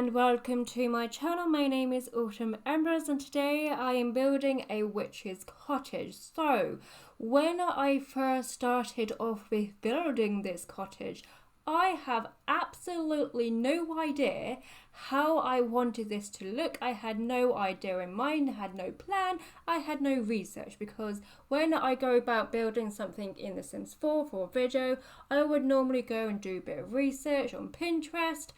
and welcome to my channel. My name is Autumn Embers and today I am building a witch's cottage. So when I first started off with building this cottage, I have absolutely no idea how I wanted this to look. I had no idea in mind, I had no plan, I had no research, because when I go about building something in The Sims 4 for a video, I would normally go and do a bit of research on Pinterest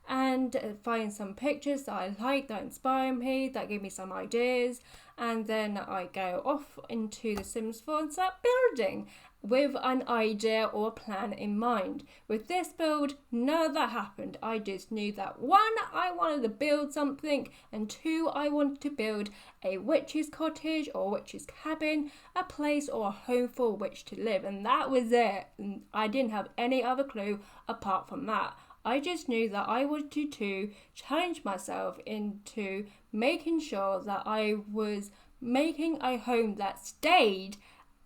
and find some pictures that I like, that inspire me, that give me some ideas, and then I go off into The Sims 4 and start building with an idea or a plan in mind. With this build, none of that happened. I just knew that one, I wanted to build something, and two, I wanted to build a witch's cottage or witch's cabin, a place or a home for a witch to live, and that was it. And I didn't have any other clue apart from that. I just knew that I wanted to challenge myself into making sure that I was making a home that stayed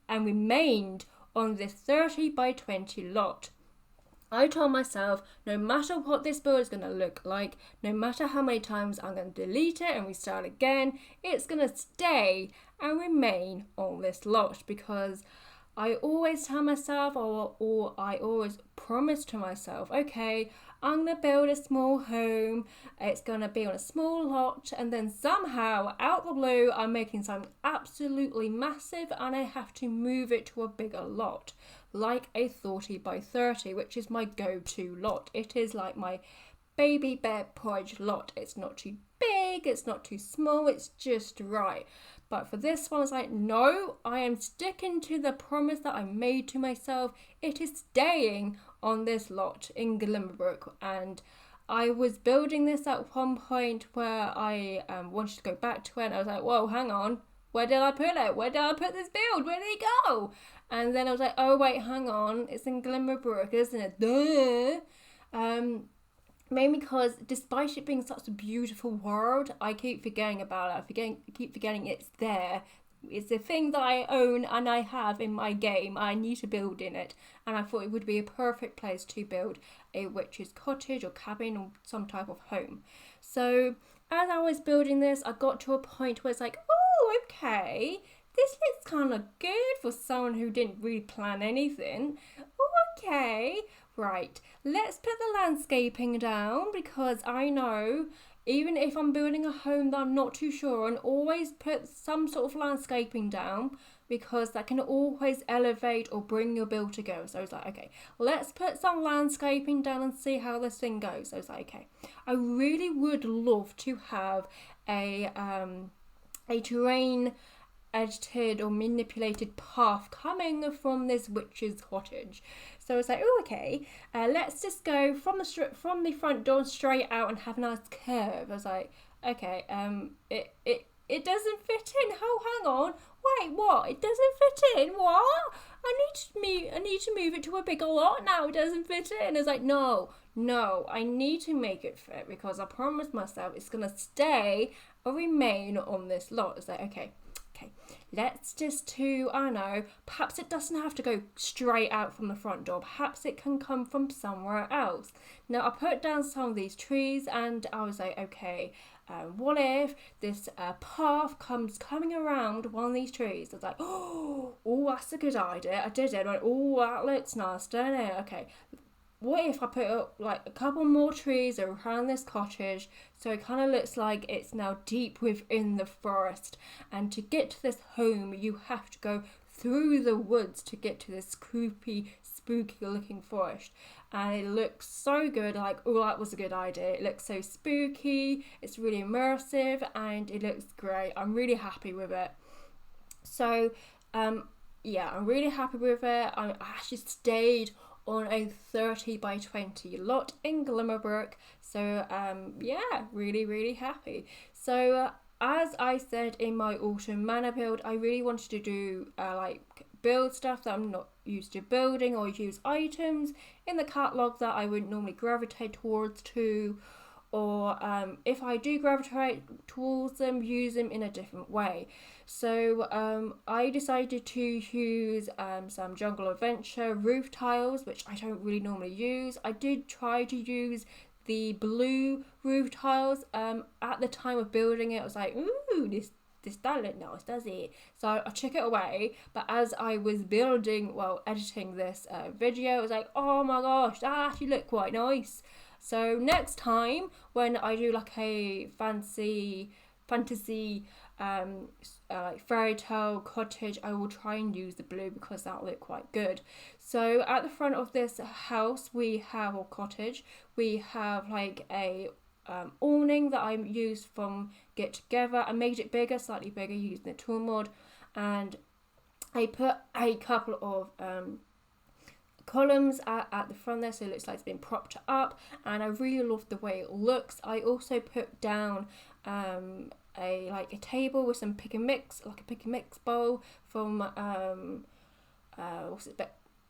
and remained on this 30 by 20 lot. I told myself, no matter what this build is going to look like, no matter how many times I'm going to delete it and restart again, it's going to stay and remain on this lot, because I always tell myself, or I always promise to myself, okay, I'm going to build a small home, it's going to be on a small lot, and then somehow, out the blue, I'm making something absolutely massive and I have to move it to a bigger lot, like a 30 by 30, which is my go-to lot. It is like my baby bear porridge lot. It's not too big, it's not too small, it's just right. But for this one, it's like, no, I am sticking to the promise that I made to myself. It is staying on this lot in Glimmerbrook. And I was building this at one point where I wanted to go back to it. And I was like, whoa, hang on. Where did I put it? Where did I put this build? Where did it go? And then I was like, oh, wait, hang on. It's in Glimmerbrook, isn't it? Duh. Mainly because despite it being such a beautiful world, I keep forgetting about it. I keep forgetting it's there. It's a thing that I own and I have in my game. I need to build in it. And I thought it would be a perfect place to build a witch's cottage or cabin or some type of home. So as I was building this, I got to a point where it's like, oh, okay, this looks kind of good for someone who didn't really plan anything. Oh, okay. Right, let's put the landscaping down, because I know even if I'm building a home that I'm not too sure on, always put some sort of landscaping down, because that can always elevate or bring your build together. So I was like, okay, let's put some landscaping down and see how this thing goes. So I was like, okay, I really would love to have a terrain edited or manipulated path coming from this witch's cottage. So it's like, oh, okay, let's just go from the front door straight out and have a nice curve. I was like, okay, it doesn't fit in. Oh, hang on, wait, what? It doesn't fit in? What? I need to move it to a bigger lot now. It doesn't fit in. I was like, no, I need to make it fit, because I promised myself it's gonna stay or remain on this lot. It's like, okay, let's just I don't know, perhaps it doesn't have to go straight out from the front door. Perhaps it can come from somewhere else. Now, I put down some of these trees and I was like, okay, what if this path coming around one of these trees? I was like, oh, that's a good idea. I did it. I went, oh, that looks nice, don't it? Okay. What if I put up like a couple more trees around this cottage, so it kind of looks like it's now deep within the forest, and to get to this home you have to go through the woods to get to this creepy, spooky looking forest. And it looks so good, like, oh, that was a good idea. It looks so spooky, it's really immersive, and it looks great. I'm really happy with it. So yeah, I'm really happy with it. I actually stayed on a 30 by 20 lot in Glimmerbrook. So yeah, really happy. So as I said in my autumn manor build, I really wanted to do like build stuff that I'm not used to building, or use items in the catalogue that I wouldn't normally gravitate towards or if I do gravitate towards them, use them in a different way. So I decided to use some Jungle Adventure roof tiles, which I don't really normally use. I did try to use the blue roof tiles. At the time of building it, I was like, ooh, this don't look nice, does it? So I took it away. But as I was editing this video, I was like, oh my gosh, that actually looked quite nice. So next time when I do like a fantasy like fairy tale cottage, I will try and use the blue because that'll look quite good. So at the front of this house or cottage, we have like a awning that I used from Get Together. I made it bigger, slightly bigger, using the tool mod, and I put a couple of columns at the front there, so it looks like it's been propped up, and I really love the way it looks. I also put down a table with some pick and mix bowl from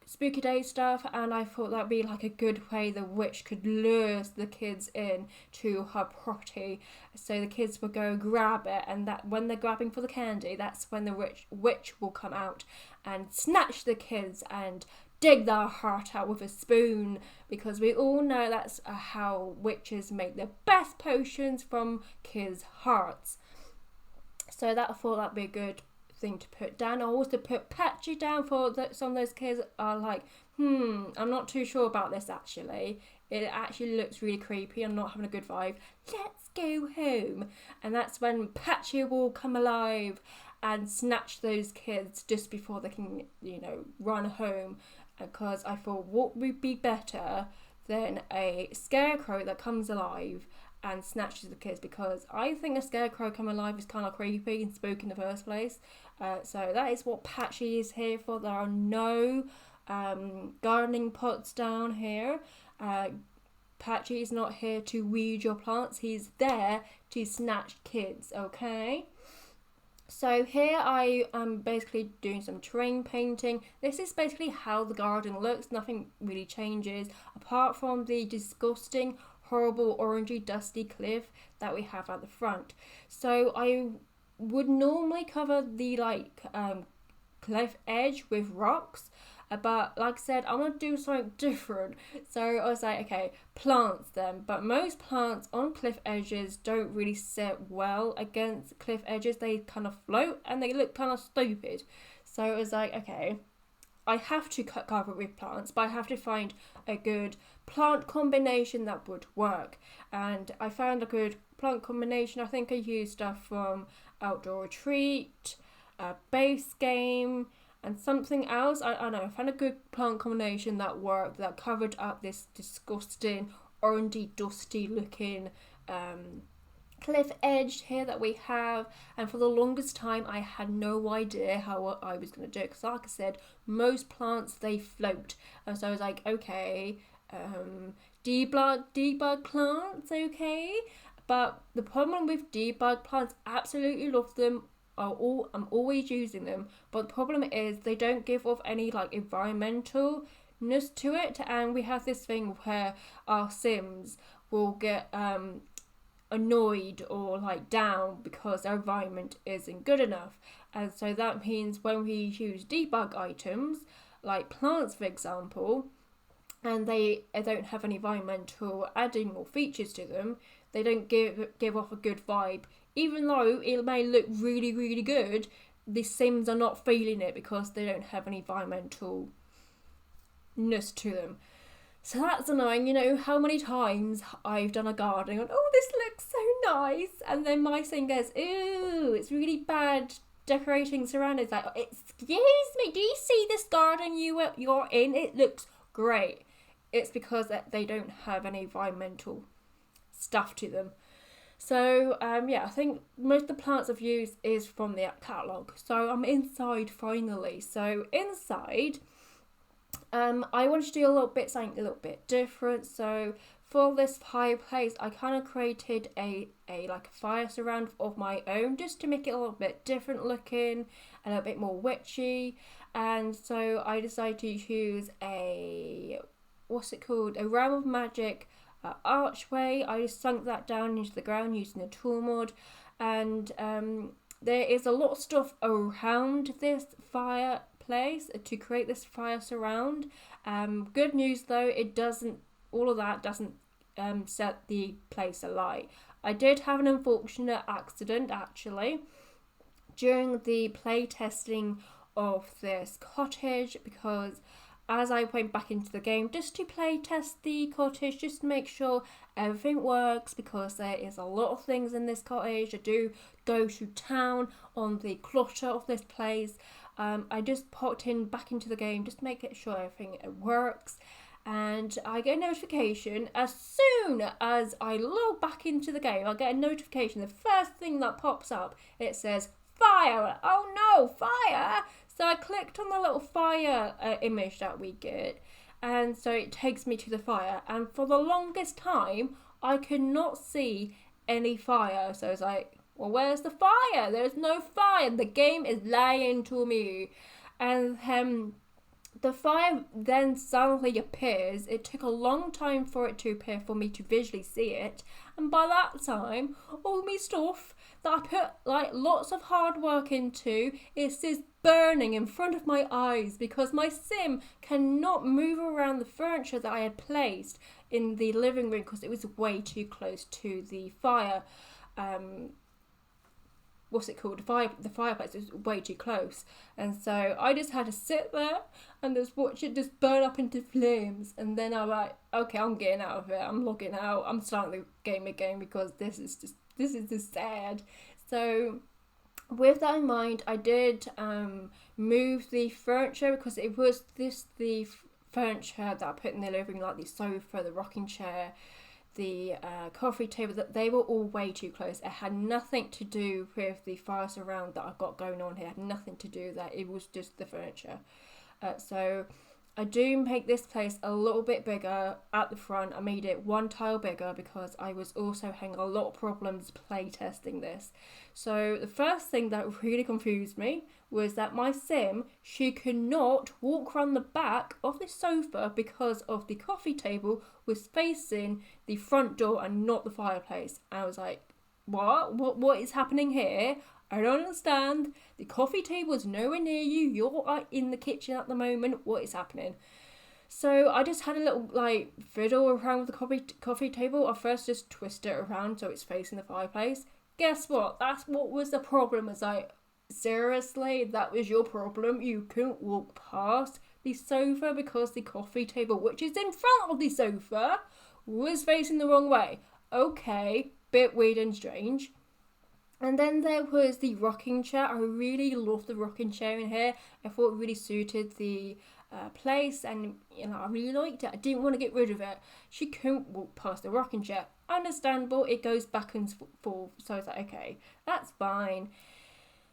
Spooky Day stuff, and I thought that'd be like a good way the witch could lure the kids in to her property, so the kids would go grab it, and that when they're grabbing for the candy, that's when the witch will come out and snatch the kids and dig their heart out with a spoon, because we all know that's how witches make the best potions, from kids' hearts. So I thought that'd be a good thing to put down. I also put Patchy down for some of those kids are like, I'm not too sure about this actually. It actually looks really creepy. I'm not having a good vibe. Let's go home. And that's when Patchy will come alive and snatch those kids just before they can, run home. Because I thought, what would be better than a scarecrow that comes alive and snatches the kids, because I think a scarecrow coming alive is kind of creepy and spooky in the first place. So that is what Patchy is here for. There are no gardening pots down here. Patchy is not here to weed your plants. He's there to snatch kids, okay? So here I am basically doing some terrain painting. This is basically how the garden looks. Nothing really changes apart from the disgusting, horrible, orangey, dusty cliff that we have at the front. So I would normally cover the cliff edge with rocks, but like I said, I'm going to do something different. So I was like, okay, plants then. But most plants on cliff edges don't really sit well against cliff edges. They kind of float and they look kind of stupid. So I was like, okay, I have to cover it with plants, but I have to find a good plant combination that would work. And I found a good plant combination. I think I used stuff from Outdoor Retreat, Base Game, and something else. I don't know, I found a good plant combination that worked, that covered up this disgusting, orangey, dusty looking cliff edge here that we have. And for the longest time I had no idea how I was going to do it, because like I said, most plants, they float. And so I was like, okay, debug plants, okay. But the problem with debug plants, absolutely love them, I'm always using them, but the problem is they don't give off any environmentalness to it. And we have this thing where our Sims will get annoyed or down because their environment isn't good enough. And so that means when we use debug items like plants, for example, and they don't have any environmental adding or features to them, they don't give off a good vibe. Even though it may look really, really good, the Sims are not feeling it because they don't have any environmentalness to them. So that's annoying. How many times I've done a garden and oh, this looks so nice, and then my Sim goes, ooh, it's really bad decorating surroundings. Like, excuse me, do you see this garden you're in? It looks great. It's because they don't have any environmental stuff to them. So, I think most of the plants I've used is from the catalogue. So, I'm inside finally. So, inside, I wanted to do something a little bit different. So, for this fireplace, I kind of created a fire surround of my own, just to make it a little bit different looking, a little bit more witchy. And so, I decided to use a Realm of Magic archway. I just sunk that down into the ground using the tool mod, and there is a lot of stuff around this fireplace to create this fire surround. Good news though, all of that doesn't set the place alight. I did have an unfortunate accident actually during the play testing of this cottage, because as I went back into the game just to play test the cottage, just to make sure everything works, because there is a lot of things in this cottage. I do go to town on the clutter of this place. I just popped back into the game just to make sure everything works, and I get a notification as soon as I log back into the game. I get a notification. The first thing that pops up, it says fire. Oh no, fire! So I clicked on the little fire image that we get, and so it takes me to the fire. And for the longest time, I could not see any fire. So it's like, well, where's the fire? There's no fire. The game is lying to me. And the fire then suddenly appears. It took a long time for it to appear for me to visually see it. And by that time, all my stuff that I put like lots of hard work into is just burning in front of my eyes, because my sim cannot move around the furniture that I had placed in the living room because it was way too close to the fire. What's it called? The fireplace was way too close, and so I just had to sit there and just watch it just burn up into flames. And then I'm like, okay, I'm getting out of it. I'm logging out. I'm starting the game again, because this is just sad. So with that in mind, I did move the furniture, because it was the furniture that I put in the living room, like the sofa, the rocking chair, the coffee table, that they were all way too close. It had nothing to do with the fire surround that I've got going on here. It had nothing to do with that. It was just the furniture. So I do make this place a little bit bigger at the front. I made it one tile bigger because I was also having a lot of problems play testing this. So the first thing that really confused me was that my sim, she could not walk around the back of the sofa because of the coffee table was facing the front door and not the fireplace. I was like, what is happening here? I don't understand. The coffee table is nowhere near you. You're in the kitchen at the moment. What is happening? So I just had a little fiddle around with the coffee table. I first just twisted it around so it's facing the fireplace. Guess what? That's what was the problem. It's like, seriously, that was your problem? You couldn't walk past the sofa because the coffee table, which is in front of the sofa, was facing the wrong way. Okay, bit weird and strange. And then there was the rocking chair. I really loved the rocking chair in here. I thought it really suited the place, and I really liked it. I didn't want to get rid of it. She couldn't walk past the rocking chair. Understandable, it goes back and forth. So I was like, okay, that's fine.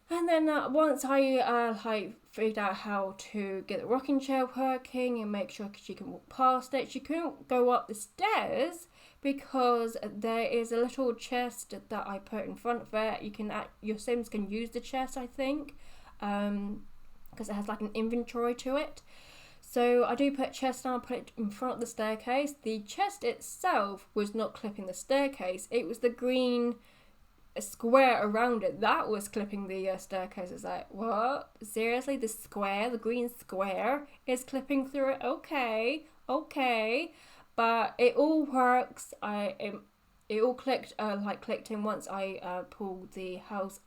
And then once I figured out how to get the rocking chair working and make sure she can walk past it, she couldn't go up the stairs because there is a little chest that I put in front of it. Your Sims can use the chest, I think, because it has like an inventory to it. So I do put a chest and I put it in front of the staircase. The chest itself was not clipping the staircase. It was the green square around it that was clipping the staircase. It's like, what? Seriously? The green square is clipping through it? Okay. But it all works. It all clicked in once I pulled the house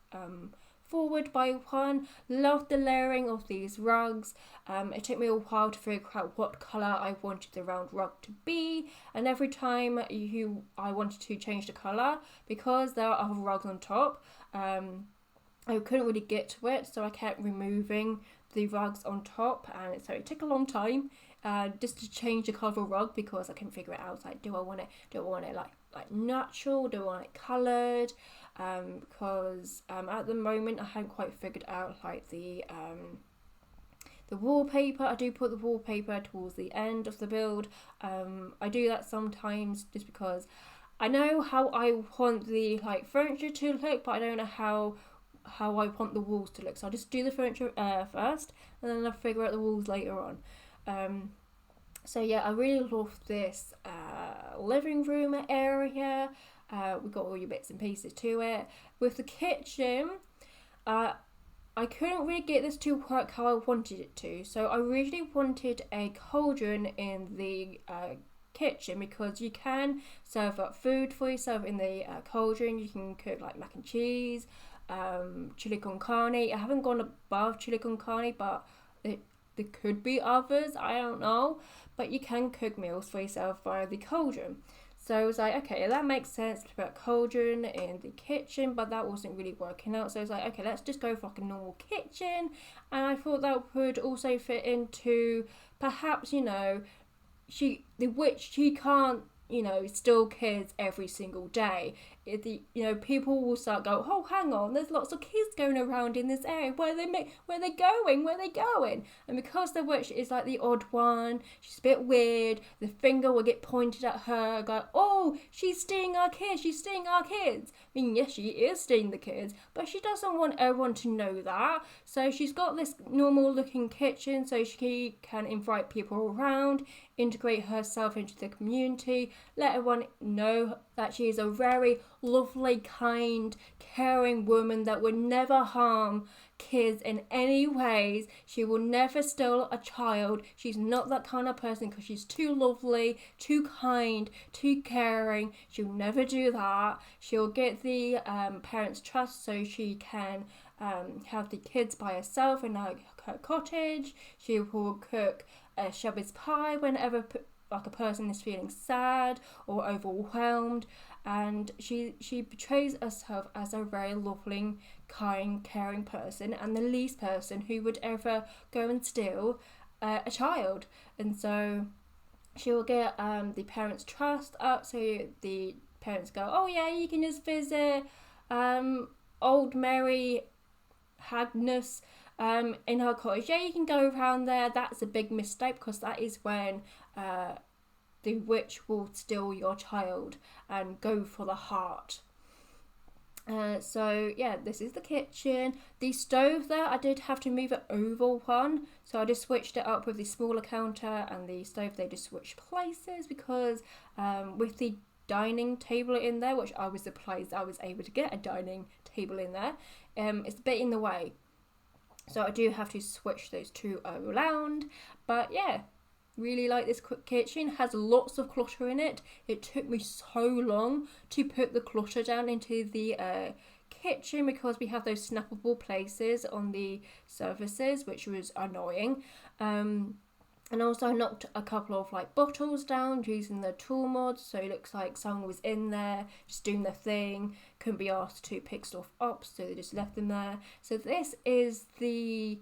forward by one. Loved the layering of these rugs. It took me a while to figure out what colour I wanted the round rug to be, and every time I wanted to change the colour, because there are other rugs on top, I couldn't really get to it, so I kept removing the rugs on top, and so it took a long time just to change the colour of a rug, because I couldn't figure it out. Like, do I want it like natural? Do I want it coloured? Because at the moment I hadn't quite figured out the wallpaper. I do put the wallpaper towards the end of the build. I do that sometimes just because I know how I want the furniture to look, but I don't know how I want the walls to look. So I just do the furniture first, and then I figure out the walls later on. So yeah, I really love this living room area. We've got all your bits and pieces to it. With the kitchen, I couldn't really get this to work how I wanted it to. So I really wanted a cauldron in the kitchen, because you can serve up food for yourself in the cauldron. You can cook like mac and cheese, chili con carne. I haven't gone above chili con carne, but there could be others, I don't know. But you can cook meals for yourself via the cauldron. So I was like, okay, that makes sense to put a cauldron in the kitchen, but that wasn't really working out. So I was like, okay, let's just go for like a normal kitchen. And I thought that would also fit into, perhaps, you know, the witch, she can't, you know, steal kids every single day. People will start going, oh, hang on, there's lots of kids going around in this area. Where are they going? And because the witch is like the odd one, she's a bit weird. The finger will get pointed at her, go, oh, she's stealing our kids. I mean, yes, she is stealing the kids, but she doesn't want everyone to know that. So she's got this normal looking kitchen, so she can invite people around, integrate herself into the community, let everyone know that she is a very lovely, kind, caring woman that would never harm kids in any ways. She will never steal a child. She's not that kind of person, because she's too lovely, too kind, too caring. She'll never do that. She'll get the parents' trust so she can have the kids by herself in her cottage. She will cook a shepherd's pie whenever like a person is feeling sad or overwhelmed, and she portrays herself as a very lovely, kind, caring person, and the least person who would ever go and steal a child. And so she will get the parents' trust up, so the parents go, oh yeah, you can just visit old Mary Agnes in her cottage. Yeah, you can go around there. That's a big mistake, because that is when the witch will steal your child and go for the heart. So yeah, this is the kitchen. The stove there, I did have to move it over one, so I just switched it up with the smaller counter, and the stove, they just switched places, because with the dining table in there, which I was surprised I was able to get a dining table in there, it's a bit in the way. So I do have to switch those two around. But yeah, really like this kitchen. It has lots of clutter in it. It took me so long to put the clutter down into the kitchen, because we have those snappable places on the surfaces, which was annoying. And also I knocked a couple of like bottles down using the tool mod, so it looks like someone was in there just doing their thing, couldn't be asked to pick stuff up, so they just left them there. So this is the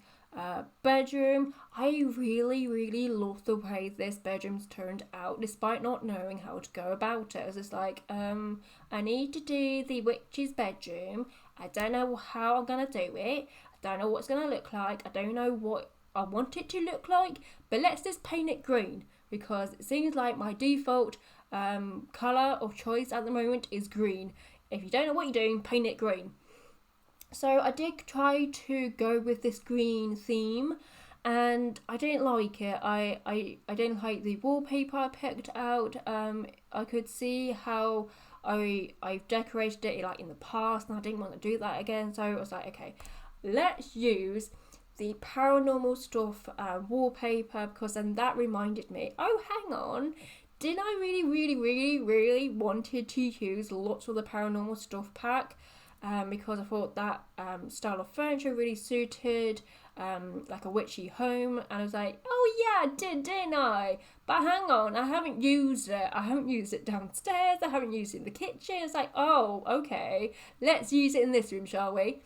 bedroom. I really love the way this bedroom's turned out, despite not knowing how to go about it. I was just like, I need to do the witch's bedroom. I don't know how I'm gonna do it. I don't know what it's gonna look like. I don't know what I want it to look like, but let's just paint it green, because it seems like my default colour of choice at the moment is green. If you don't know what you're doing, paint it green. So I did try to go with this green theme, and I didn't like it. I didn't like the wallpaper I picked out. I could see how I've decorated it like in the past, and I didn't want to do that again. So I was like, okay, let's use the paranormal stuff wallpaper, because then that reminded me, oh hang on, did I really wanted to use lots of the paranormal stuff pack, because I thought that style of furniture really suited like a witchy home, and I was like, oh yeah, didn't I? But hang on, I haven't used it. I haven't used it downstairs, I haven't used it in the kitchen. It's like, oh okay, let's use it in this room, shall we?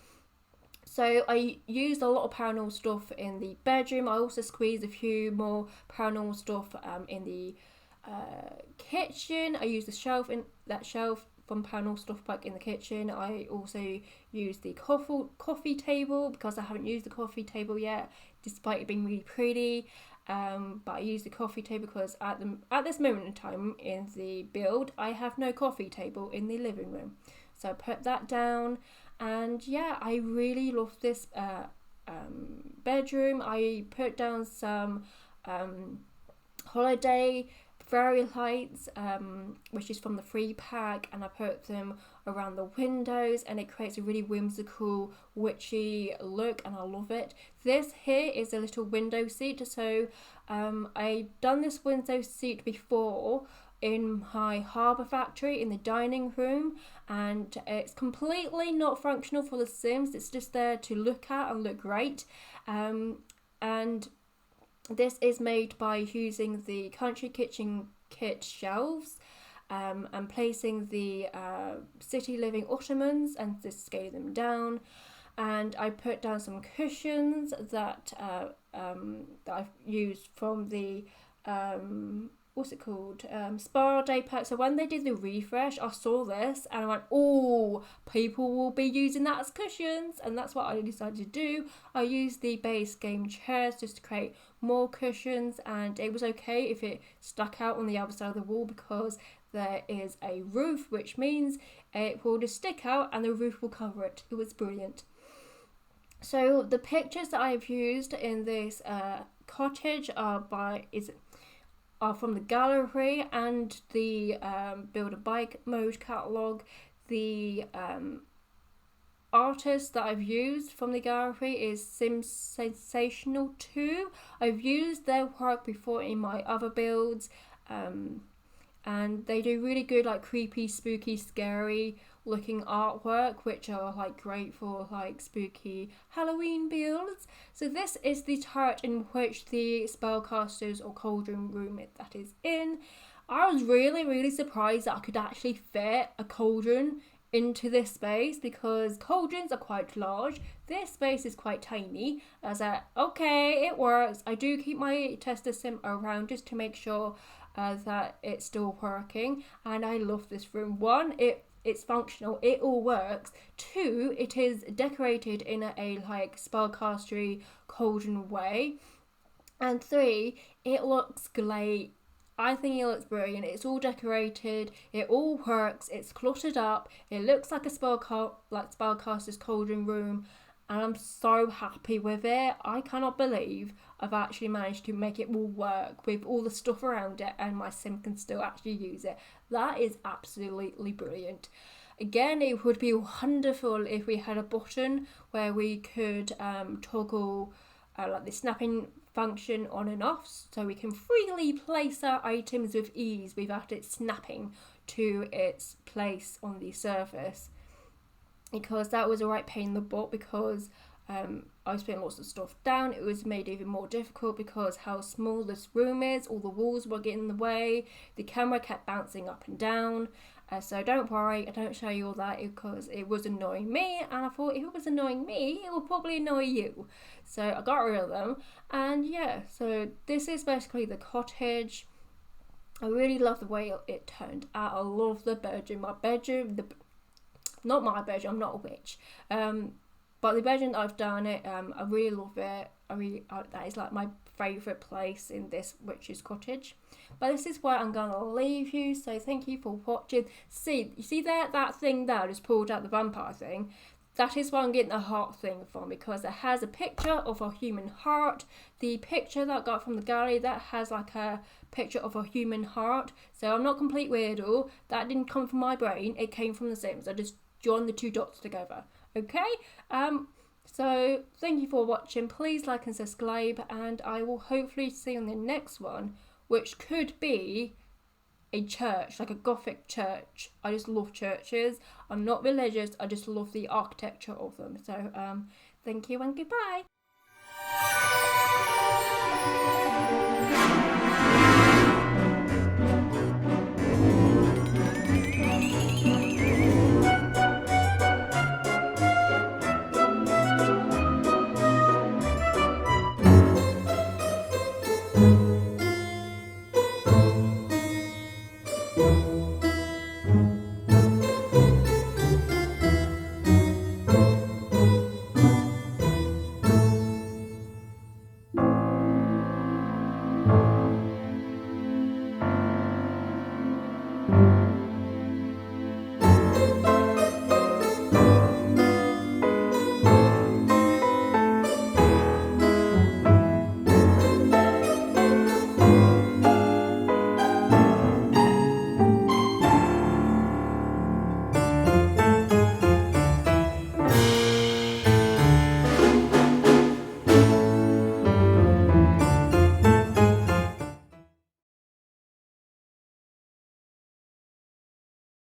So I used a lot of paranormal stuff in the bedroom. I also squeezed a few more paranormal stuff in the kitchen. I used the shelf from paranormal stuff back in the kitchen. I also used the coffee table, because I haven't used the coffee table yet, despite it being really pretty. But I used the coffee table because at this moment in time in the build, I have no coffee table in the living room. So I put that down. And yeah, I really love this bedroom. I put down some holiday fairy lights, which is from the free pack, and I put them around the windows, and it creates a really whimsical, witchy look, and I love it. This here is a little window seat, so I've done this window seat before in my harbour factory in the dining room, and it's completely not functional for The Sims. It's just there to look at and look great. And this is made by using the Country Kitchen kit shelves and placing the City Living ottomans and just scale them down. And I put down some cushions that I've used from the what's it called, Spa Day pack. So when they did the refresh, I saw this and I went, oh, people will be using that as cushions, and that's what I decided to do. I used the base game chairs just to create more cushions, and it was okay if it stuck out on the other side of the wall because there is a roof, which means it will just stick out and the roof will cover it. It was brilliant. So the pictures that I've used in this cottage are from the gallery and the Build a Bike mode catalogue. The artist that I've used from the gallery is Sims Sensational 2. I've used their work before in my other builds, and they do really good like creepy, spooky, scary looking artwork, which are like great for like spooky Halloween builds. So this is the turret in which the spellcasters or cauldron room that is in. I was really surprised that I could actually fit a cauldron into this space because cauldrons are quite large. This space is quite tiny. I was like, okay, it works. I do keep my tester sim around just to make sure that it's still working, and I love this room. One, it's functional, it all works. Two, it is decorated in a like spellcastery cauldron way. And three, it looks great. I think it looks brilliant. It's all decorated, it all works, it's cluttered up, it looks like a spellcaster's cauldron room, and I'm so happy with it. I cannot believe I've actually managed to make it all work with all the stuff around it, and my sim can still actually use it. That is absolutely brilliant. Again, it would be wonderful if we had a button where we could toggle like the snapping function on and off, so we can freely place our items with ease without it snapping to its place on the surface. Because that was a right pain in the butt, because I was putting lots of stuff down. It was made even more difficult because how small this room is. All the walls were getting in the way. The camera kept bouncing up and down. So don't worry, I don't show you all that because it was annoying me, and I thought if it was annoying me, it will probably annoy you. So I got rid of them, and yeah, so this is basically the cottage. I really love the way it turned out. I love the bedroom. Not my bedroom, I'm not a witch. But the bedroom that I've done it, I really love it. That is like my favourite place in this witch's cottage. But this is where I'm gonna leave you. So thank you for watching. You see that thing there, I just pulled out the vampire thing. That is where I'm getting the heart thing from, because it has a picture of a human heart. The picture that I got from the gallery, that has like a picture of a human heart. So I'm not complete weirdo. That didn't come from my brain. It came from The Sims. I just join the two dots together. Okay, so thank you for watching. Please like and subscribe, and I will hopefully see you on the next one, which could be a church, like a Gothic church. I just love churches. I'm not religious, I just love the architecture of them. So thank you and goodbye.